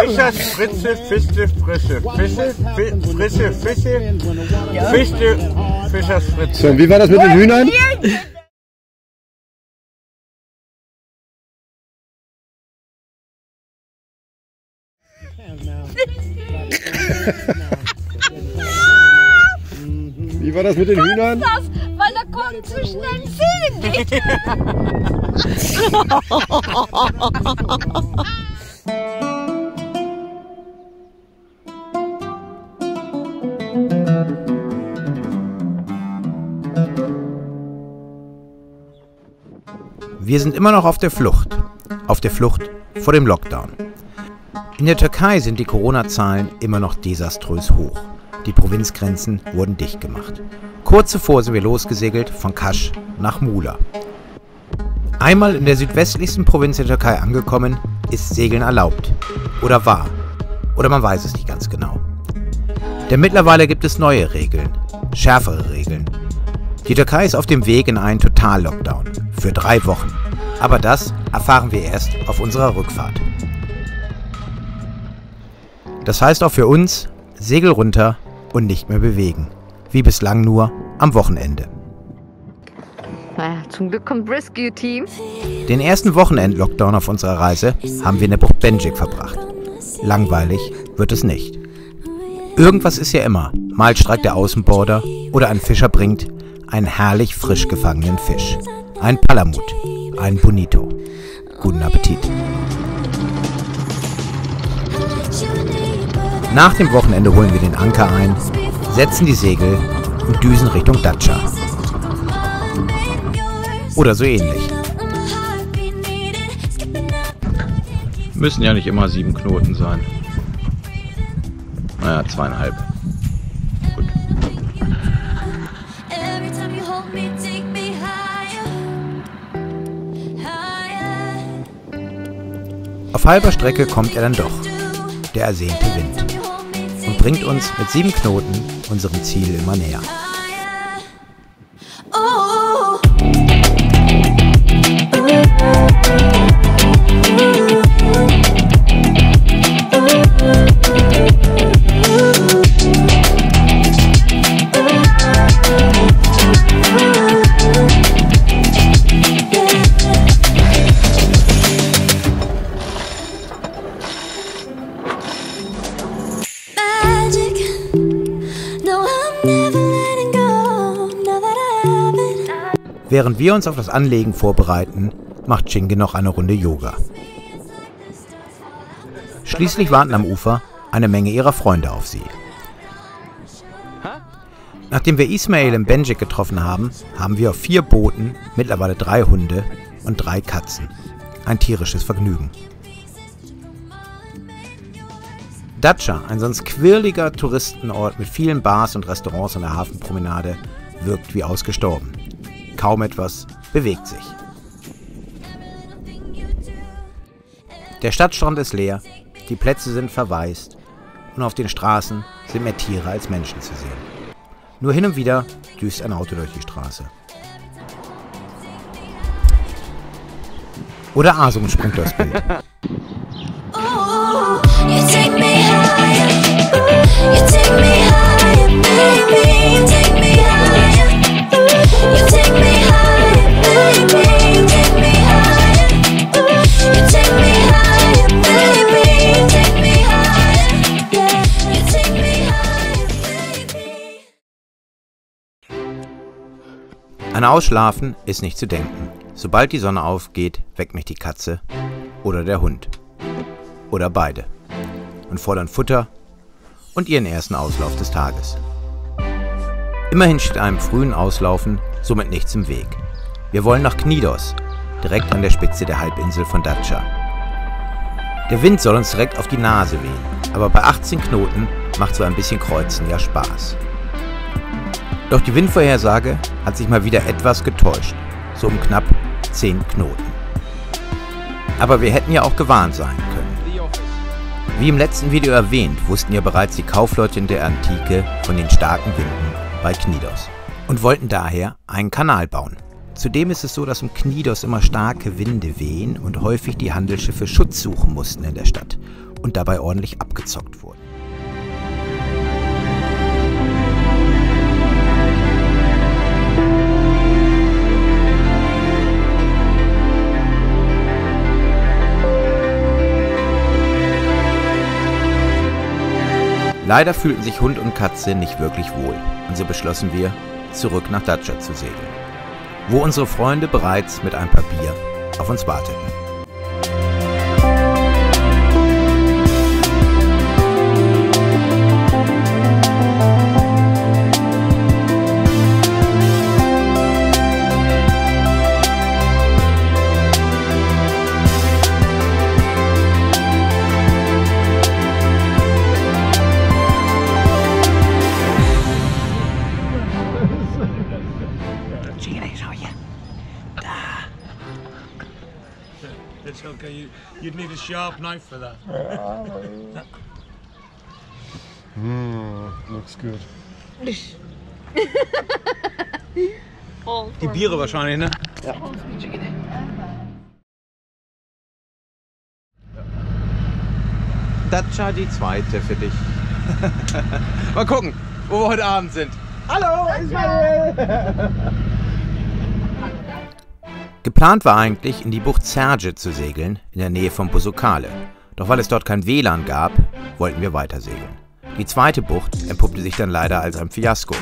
Fischer, Spritze, Fische, Frische. Fische, Frische, Fische, Fische, Fischer, Spritze. So, und wie war das mit den Hühnern? Wie war das mit den Hühnern? Das, weil der Korn zu schnell fliegen geht. Wir sind immer noch auf der Flucht. Auf der Flucht vor dem Lockdown. In der Türkei sind die Corona-Zahlen immer noch desaströs hoch. Die Provinzgrenzen wurden dicht gemacht. Kurz zuvor sind wir losgesegelt von Kaş nach Muğla. Einmal in der südwestlichsten Provinz der Türkei angekommen, ist Segeln erlaubt. Oder war. Oder man weiß es nicht ganz genau. Denn mittlerweile gibt es neue Regeln. Schärfere Regeln. Die Türkei ist auf dem Weg in einen Total-Lockdown. Für 3 Wochen. Aber das erfahren wir erst auf unserer Rückfahrt. Das heißt auch für uns, Segel runter und nicht mehr bewegen. Wie bislang nur am Wochenende. Naja, zum Glück kommt Rescue Team. Den ersten Wochenend-Lockdown auf unserer Reise haben wir in der Bucht Benjik verbracht. Langweilig wird es nicht. Irgendwas ist ja immer. Mal streikt der Außenborder oder ein Fischer bringt einen herrlich frisch gefangenen Fisch. Ein Palamut, ein Bonito. Guten Appetit. Nach dem Wochenende holen wir den Anker ein, setzen die Segel und düsen Richtung Datça. Oder so ähnlich. Müssen ja nicht immer 7 Knoten sein. Naja, 2,5. Gut. Auf halber Strecke kommt er dann doch, der ersehnte Wind, und bringt uns mit 7 Knoten unserem Ziel immer näher. Während wir uns auf das Anlegen vorbereiten, macht Chinge noch eine Runde Yoga. Schließlich warten am Ufer eine Menge ihrer Freunde auf sie. Nachdem wir Ismail in Benjik getroffen haben, haben wir auf 4 Booten mittlerweile 3 Hunde und 3 Katzen. Ein tierisches Vergnügen. Datça, ein sonst quirliger Touristenort mit vielen Bars und Restaurants an der Hafenpromenade, wirkt wie ausgestorben. Kaum etwas bewegt sich. Der Stadtstrand ist leer, die Plätze sind verwaist und auf den Straßen sind mehr Tiere als Menschen zu sehen. Nur hin und wieder düst ein Auto durch die Straße. Oder Asum springt durchs Bild. An Ausschlafen ist nicht zu denken. Sobald die Sonne aufgeht, weckt mich die Katze oder der Hund. Oder beide. Und fordern Futter und ihren ersten Auslauf des Tages. Immerhin steht einem frühen Auslaufen somit nichts im Weg. Wir wollen nach Knidos, direkt an der Spitze der Halbinsel von Datça. Der Wind soll uns direkt auf die Nase wehen, aber bei 18 Knoten macht so ein bisschen Kreuzen ja Spaß. Doch die Windvorhersage hat sich mal wieder etwas getäuscht, so um knapp 10 Knoten. Aber wir hätten ja auch gewarnt sein können. Wie im letzten Video erwähnt, wussten ja bereits die Kaufleute in der Antike von den starken Winden bei Knidos und wollten daher einen Kanal bauen. Zudem ist es so, dass um Knidos immer starke Winde wehen und häufig die Handelsschiffe Schutz suchen mussten in der Stadt und dabei ordentlich abgezockt wurden. Leider fühlten sich Hund und Katze nicht wirklich wohl und so beschlossen wir, zurück nach Dacia zu segeln, wo unsere Freunde bereits mit ein paar Bier auf uns warteten. It's okay. You'd need a sharp knife for that. Looks good. Die Biere wahrscheinlich, ne? Ja. Dacia, die zweite für dich. Mal gucken, wo wir heute Abend sind. Hallo, Ismail! Geplant war eigentlich, in die Bucht Serge zu segeln, in der Nähe von Busokale. Doch weil es dort kein WLAN gab, wollten wir weiter segeln. Die zweite Bucht entpuppte sich dann leider als ein Fiasko.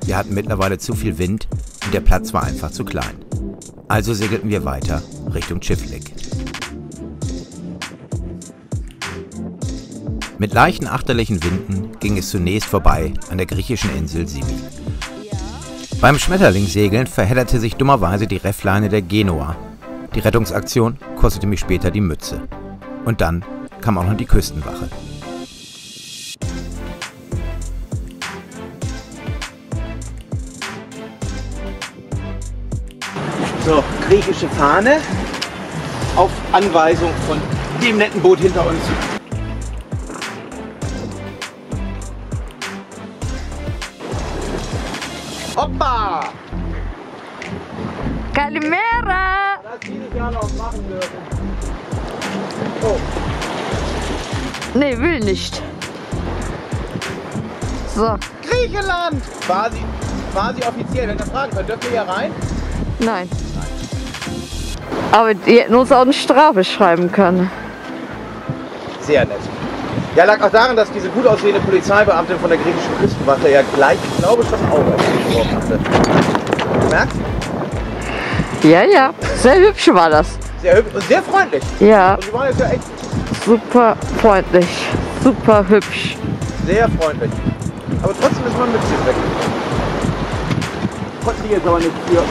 Wir hatten mittlerweile zu viel Wind und der Platz war einfach zu klein. Also segelten wir weiter Richtung Çiftlik. Mit leichten achterlichen Winden ging es zunächst vorbei an der griechischen Insel Simi. Beim Schmetterlingssegeln verhedderte sich dummerweise die Reffleine der Genua. Die Rettungsaktion kostete mich später die Mütze. Und dann kam auch noch die Küstenwache. So, griechische Fahne auf Anweisung von dem netten Boot hinter uns. Hoppa! Kalimera! Das dieses Jahr noch machen dürfen. Oh. Nee, will nicht. So. Griechenland! Quasi offiziell, wenn ihr fragen könnt, dürft ihr hier rein? Nein. Aber die hätten uns auch eine Strafe schreiben können. Sehr nett. Ja, lag auch daran, dass diese gut aussehende Polizeibeamtin von der griechischen Küstenwache ja gleich, ich glaube, schon ein Auge aufgesprochen hatte. Merkst? Ja, ja. Sehr hübsch war das. Sehr hübsch und sehr freundlich. Ja. Und die waren jetzt ja echt Super freundlich. Super hübsch. sehr freundlich. Aber trotzdem ist man mit sich weg. Konnten die jetzt aber nicht für.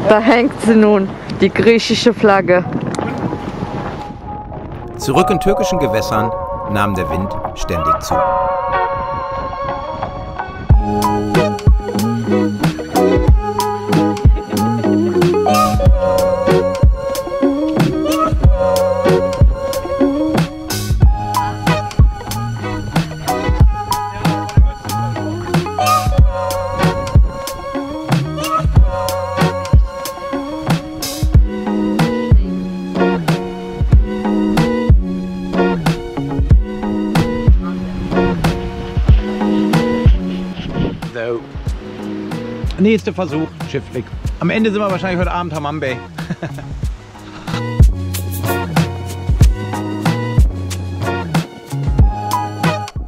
Da hängt sie nun, die griechische Flagge. Zurück in türkischen Gewässern nahm der Wind ständig zu. Nächster Versuch, Çiftlik. Am Ende sind wir wahrscheinlich heute Abend Hamam Bay.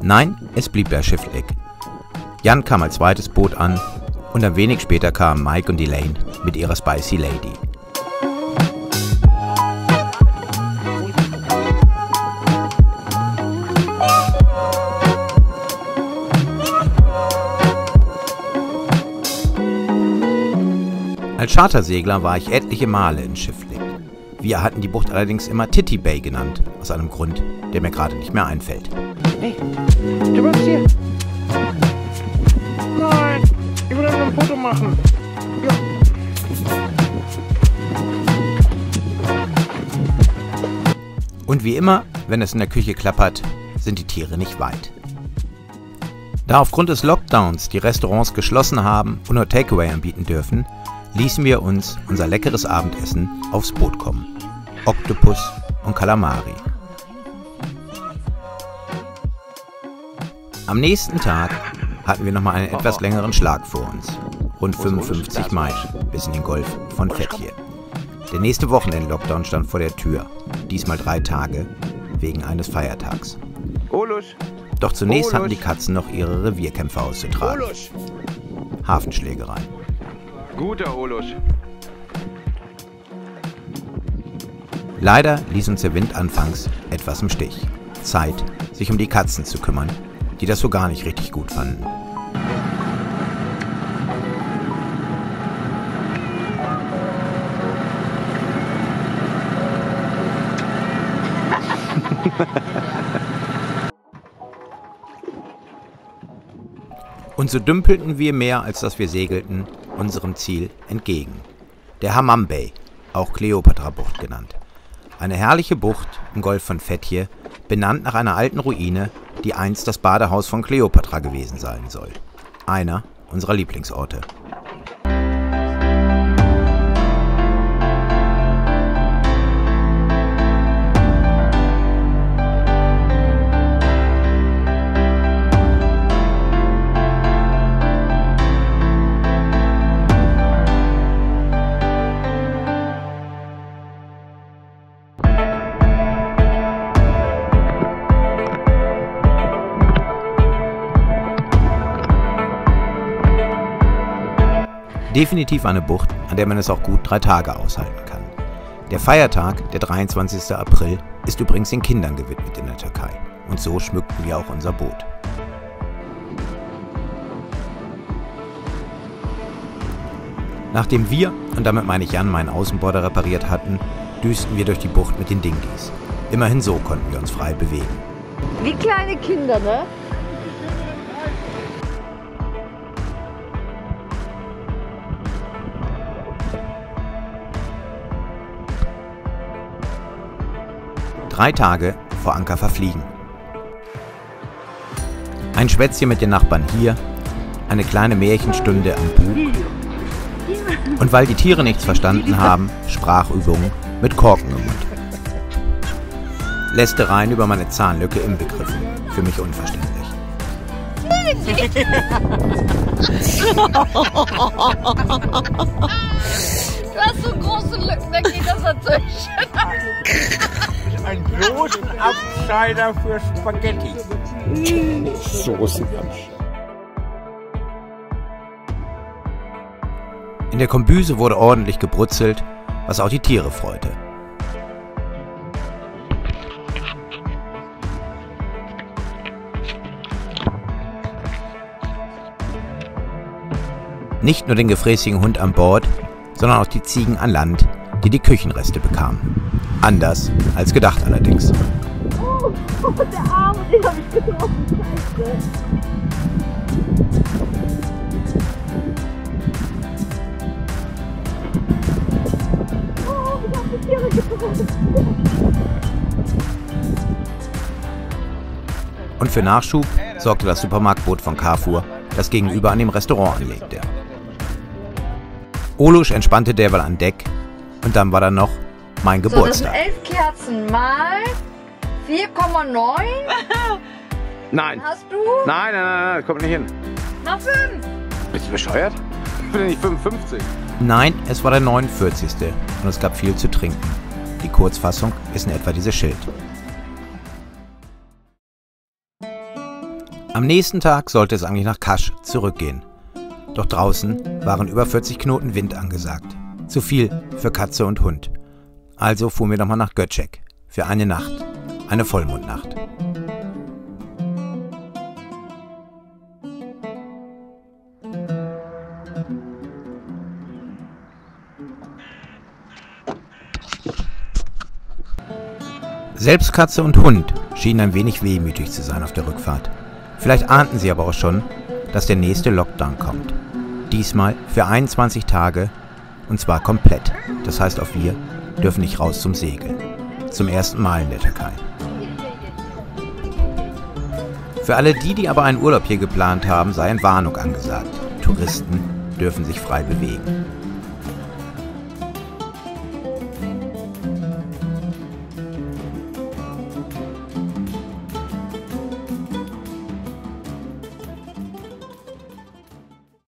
Nein, es blieb bei Çiftlik. Jan kam als zweites Boot an und ein wenig später kamen Mike und Elaine mit ihrer Spicy Lady. Als Chartersegler war ich etliche Male in Çiftlik. Wir hatten die Bucht allerdings immer Titty Bay genannt, aus einem Grund, der mir gerade nicht mehr einfällt. Hey, du bleibst hier. Nein, ich will ein Foto machen. Ja. Und wie immer, wenn es in der Küche klappert, sind die Tiere nicht weit. Da aufgrund des Lockdowns die Restaurants geschlossen haben und nur Takeaway anbieten dürfen, ließen wir uns unser leckeres Abendessen aufs Boot kommen. Oktopus und Kalamari. Am nächsten Tag hatten wir nochmal einen etwas längeren Schlag vor uns. Rund 55 Meilen bis in den Golf von Fethiye. Der nächste Wochenend-Lockdown stand vor der Tür. Diesmal 3 Tage, wegen eines Feiertags. Doch zunächst hatten die Katzen noch ihre Revierkämpfe auszutragen. Hafenschlägerei. Guter Olosch. Leider ließ uns der Wind anfangs etwas im Stich. Zeit, sich um die Katzen zu kümmern, die das so gar nicht richtig gut fanden. Und so dümpelten wir mehr, als dass wir segelten, unserem Ziel entgegen. Der Hammam Bay, auch Kleopatra-Bucht genannt. Eine herrliche Bucht im Golf von Fethiye, benannt nach einer alten Ruine, die einst das Badehaus von Kleopatra gewesen sein soll. Einer unserer Lieblingsorte. Definitiv eine Bucht, an der man es auch gut 3 Tage aushalten kann. Der Feiertag, der 23. April, ist übrigens den Kindern gewidmet in der Türkei. Und so schmückten wir auch unser Boot. Nachdem wir, und damit meine ich Jan, meinen Außenborder repariert hatten, düsten wir durch die Bucht mit den Dinghies. Immerhin so konnten wir uns frei bewegen. Wie kleine Kinder, ne? Drei Tage vor Anker verfliegen. Ein Schwätzchen mit den Nachbarn hier, eine kleine Märchenstunde am Bug. Und weil die Tiere nichts verstanden haben, Sprachübungen mit Korken im Mund. Lästereien über meine Zahnlücke inbegriffen. Für mich unverständlich. Du hast so große Lücken, da geht das natürlich. Ein großen Abschneider für Spaghetti. Soßenfisch. In der Kombüse wurde ordentlich gebrutzelt, was auch die Tiere freute. Nicht nur den gefräßigen Hund an Bord, sondern auch die Ziegen an Land, die die Küchenreste bekamen. Anders als gedacht allerdings. Oh, der Arme, den habe ich getroffen. Scheiße. Oh, ich habe die Tiere getroffen. Und für Nachschub sorgte das Supermarktboot von Carrefour, das gegenüber an dem Restaurant anlegte. Olosch entspannte derweil an Deck und dann war da noch mein Geburtstag. So, das sind 11 Kerzen mal 4,9. Nein. Hast du? Nein, kommt nicht hin. Na 5. Bist du bescheuert? Ich bin ja nicht 55. Nein, es war der 49. und es gab viel zu trinken. Die Kurzfassung ist in etwa dieses Schild. Am nächsten Tag sollte es eigentlich nach Kasch zurückgehen. Doch draußen waren über 40 Knoten Wind angesagt. Zu viel für Katze und Hund. Also fuhren wir nochmal nach Göcek. Für eine Nacht. Eine Vollmondnacht. Selbst Katze und Hund schienen ein wenig wehmütig zu sein auf der Rückfahrt. Vielleicht ahnten sie aber auch schon, dass der nächste Lockdown kommt. Diesmal für 21 Tage und zwar komplett. Das heißt, auch wir dürfen nicht raus zum Segeln. Zum ersten Mal in der Türkei. Für alle die aber einen Urlaub hier geplant haben, sei eine Warnung angesagt. Touristen dürfen sich frei bewegen.